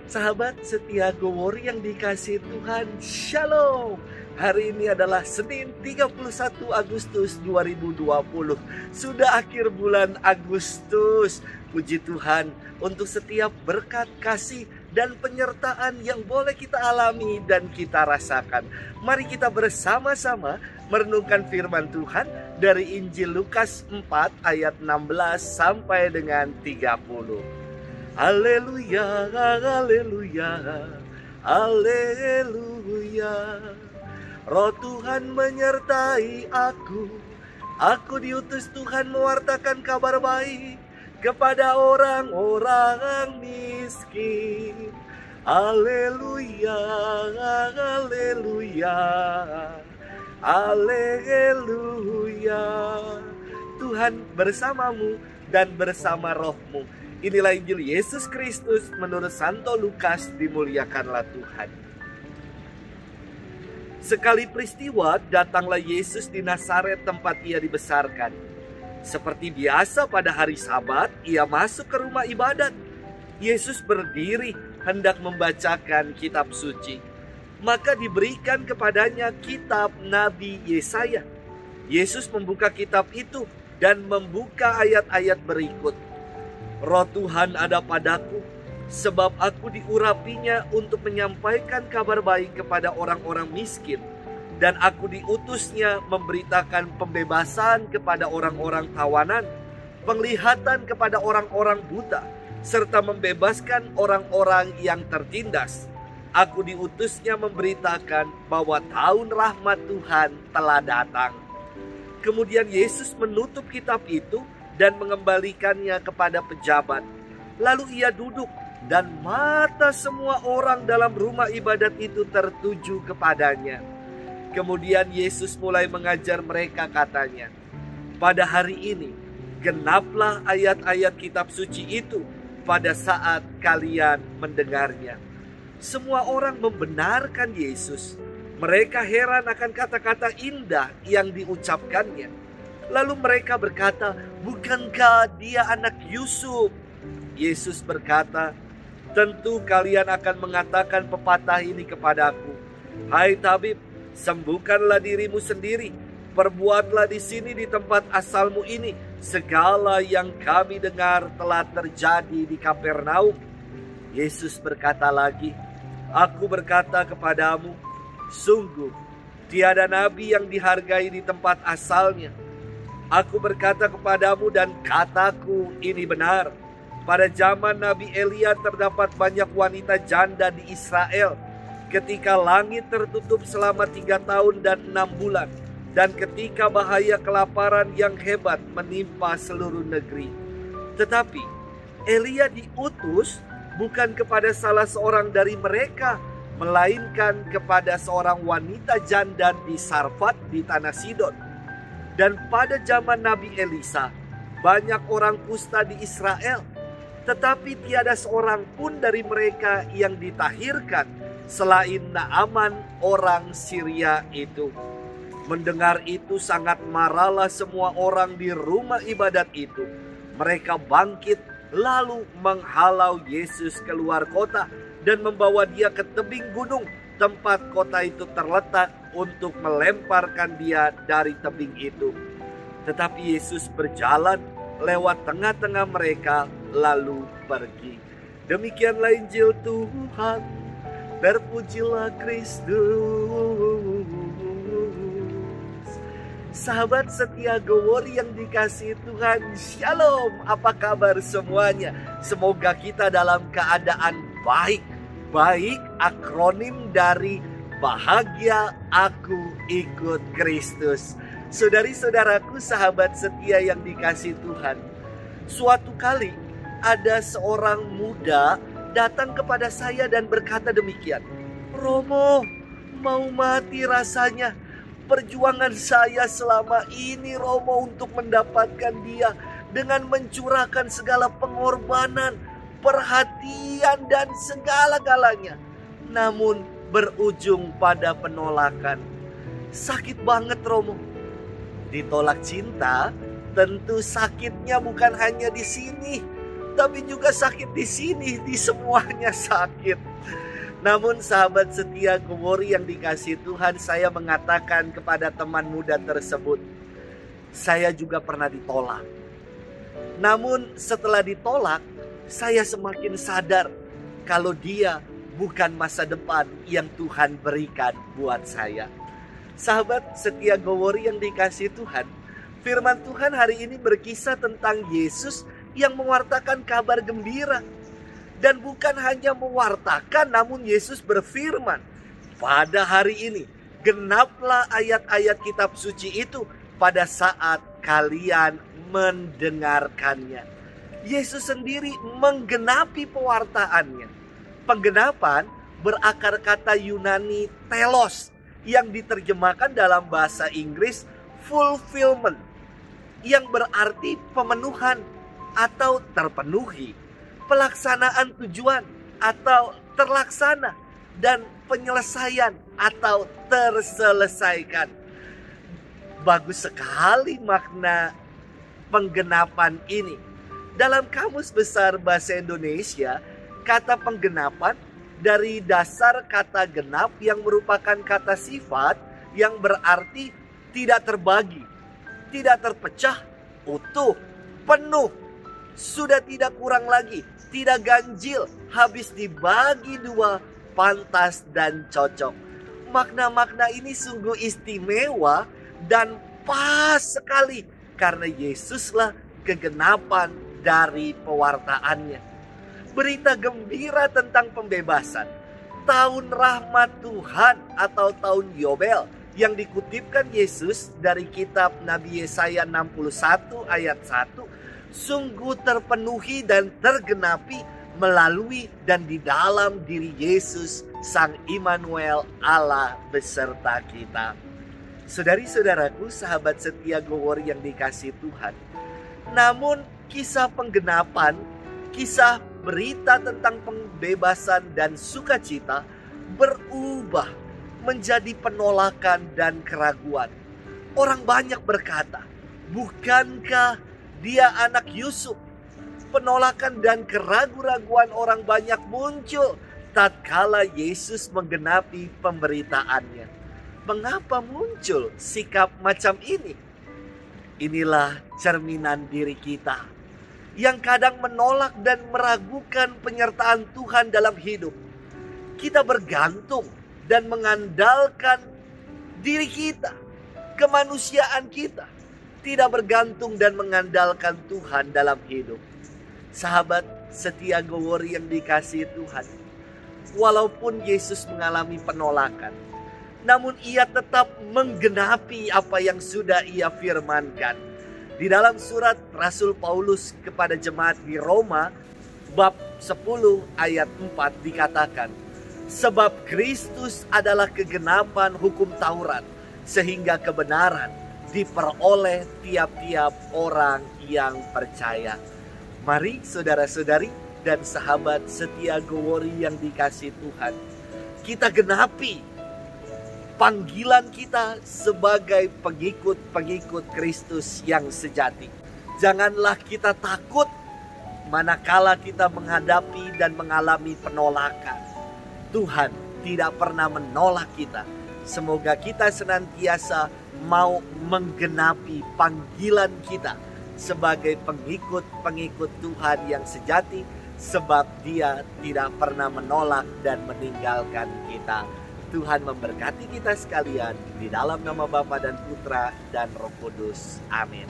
Sahabat setia Gowori yang dikasihi Tuhan, Shalom. Hari ini adalah Senin 31 Agustus 2020. Sudah akhir bulan Agustus. Puji Tuhan untuk setiap berkat, kasih, dan penyertaan yang boleh kita alami dan kita rasakan. Mari kita bersama-sama merenungkan firman Tuhan dari Injil Lukas 4 ayat 16 sampai dengan 30. Haleluya, haleluya, haleluya. Roh Tuhan menyertai aku. Aku diutus Tuhan mewartakan kabar baik kepada orang-orang miskin. Haleluya, haleluya, haleluya. Tuhan bersamamu dan bersama rohmu. Inilah Injil Yesus Kristus menurut Santo Lukas, dimuliakanlah Tuhan. Sekali peristiwa, datanglah Yesus di Nazaret tempat ia dibesarkan. Seperti biasa pada hari Sabat, ia masuk ke rumah ibadat. Yesus berdiri hendak membacakan kitab suci. Maka diberikan kepadanya kitab Nabi Yesaya. Yesus membuka kitab itu dan membuka ayat-ayat berikut. Roh Tuhan ada padaku, sebab aku diurapinya untuk menyampaikan kabar baik kepada orang-orang miskin. Dan aku diutusnya memberitakan pembebasan kepada orang-orang tawanan, penglihatan kepada orang-orang buta, serta membebaskan orang-orang yang tertindas. Aku diutusnya memberitakan bahwa tahun rahmat Tuhan telah datang. Kemudian Yesus menutup kitab itu dan mengembalikannya kepada pejabat. Lalu ia duduk dan mata semua orang dalam rumah ibadat itu tertuju kepadanya. Kemudian Yesus mulai mengajar mereka, katanya, pada hari ini genaplah ayat-ayat kitab suci itu pada saat kalian mendengarnya. Semua orang membenarkan Yesus. Mereka heran akan kata-kata indah yang diucapkannya. Lalu mereka berkata, bukankah dia anak Yusuf? Yesus berkata, tentu kalian akan mengatakan pepatah ini kepadaku. Hai tabib, sembuhkanlah dirimu sendiri. Perbuatlah di sini di tempat asalmu ini segala yang kami dengar telah terjadi di Kapernaum. Yesus berkata lagi, aku berkata kepadamu, sungguh tiada nabi yang dihargai di tempat asalnya. Aku berkata kepadamu dan kataku ini benar. Pada zaman Nabi Elia terdapat banyak wanita janda di Israel. Ketika langit tertutup selama 3 tahun dan 6 bulan. Dan ketika bahaya kelaparan yang hebat menimpa seluruh negeri. Tetapi Elia diutus bukan kepada salah seorang dari mereka, melainkan kepada seorang wanita janda di Sarfat di tanah Sidon. Dan pada zaman Nabi Elisa, banyak orang kusta di Israel. Tetapi tiada seorang pun dari mereka yang ditahirkan selain Naaman orang Syria itu. Mendengar itu sangat marahlah semua orang di rumah ibadat itu. Mereka bangkit lalu menghalau Yesus keluar kota dan membawa dia ke tebing gunung tempat kota itu terletak untuk melemparkan dia dari tebing itu. Tetapi Yesus berjalan lewat tengah-tengah mereka lalu pergi. Demikianlah Injil Tuhan. Terpujilah Kristus. Sahabat setia Gowori yang dikasihi Tuhan, Shalom. Apa kabar semuanya? Semoga kita dalam keadaan baik. Baik akronim dari bahagia aku ikut Kristus. Saudari-saudaraku, sahabat setia yang dikasihi Tuhan. Suatu kali ada seorang muda datang kepada saya dan berkata demikian. Romo, mau mati rasanya. Perjuangan saya selama ini Romo untuk mendapatkan dia dengan mencurahkan segala pengorbanan, perhatian dan segala-galanya. Namun berujung pada penolakan. Sakit banget Romo. Ditolak cinta tentu sakitnya bukan hanya di sini, tapi juga sakit di sini, di semuanya sakit. Namun sahabat setia Gowori yang dikasihi Tuhan, saya mengatakan kepada teman muda tersebut, saya juga pernah ditolak. Namun setelah ditolak, saya semakin sadar kalau dia bukan masa depan yang Tuhan berikan buat saya. Sahabat setia Gowori yang dikasihi Tuhan, firman Tuhan hari ini berkisah tentang Yesus yang mewartakan kabar gembira. Dan bukan hanya mewartakan, namun Yesus berfirman, pada hari ini genaplah ayat-ayat kitab suci itu pada saat kalian mendengarkannya. Yesus sendiri menggenapi pewartaannya. Penggenapan berakar kata Yunani telos yang diterjemahkan dalam bahasa Inggris fulfillment, yang berarti pemenuhan atau terpenuhi, pelaksanaan tujuan atau terlaksana, dan penyelesaian atau terselesaikan. Bagus sekali makna penggenapan ini. Dalam Kamus Besar Bahasa Indonesia, kata penggenapan dari dasar kata genap yang merupakan kata sifat yang berarti tidak terbagi, tidak terpecah, utuh, penuh, sudah tidak kurang lagi, tidak ganjil, habis dibagi dua, pantas dan cocok. Makna-makna ini sungguh istimewa dan pas sekali karena Yesuslah kegenapan dari pewartaannya. Berita gembira tentang pembebasan, tahun rahmat Tuhan atau tahun Yobel yang dikutipkan Yesus dari kitab Nabi Yesaya 61 ayat 1 sungguh terpenuhi dan tergenapi melalui dan di dalam diri Yesus Sang Immanuel, Allah beserta kita. Saudari-saudaraku, sahabat setia Gowori yang dikasihi Tuhan, namun kisah penggenapan, kisah berita tentang pembebasan dan sukacita berubah menjadi penolakan dan keraguan. Orang banyak berkata, bukankah dia anak Yusuf? Penolakan dan keraguan-raguan orang banyak muncul tatkala Yesus menggenapi pemberitaannya. Mengapa muncul sikap macam ini? Inilah cerminan diri kita yang kadang menolak dan meragukan penyertaan Tuhan dalam hidup. Kita bergantung dan mengandalkan diri kita, kemanusiaan kita, tidak bergantung dan mengandalkan Tuhan dalam hidup. Sahabat setia Gowori yang dikasihi Tuhan, walaupun Yesus mengalami penolakan, namun ia tetap menggenapi apa yang sudah ia firmankan. Di dalam surat Rasul Paulus kepada jemaat di Roma, bab 10 ayat 4 dikatakan, sebab Kristus adalah kegenapan hukum Taurat, sehingga kebenaran diperoleh tiap-tiap orang yang percaya. Mari saudara-saudari dan sahabat setia Gowori yang dikasihi Tuhan, kita genapi panggilan kita sebagai pengikut-pengikut Kristus yang sejati. Janganlah kita takut manakala kita menghadapi dan mengalami penolakan. Tuhan tidak pernah menolak kita. Semoga kita senantiasa mau menggenapi panggilan kita sebagai pengikut-pengikut Tuhan yang sejati, sebab Dia tidak pernah menolak dan meninggalkan kita. Tuhan memberkati kita sekalian di dalam nama Bapa dan Putra dan Roh Kudus. Amin.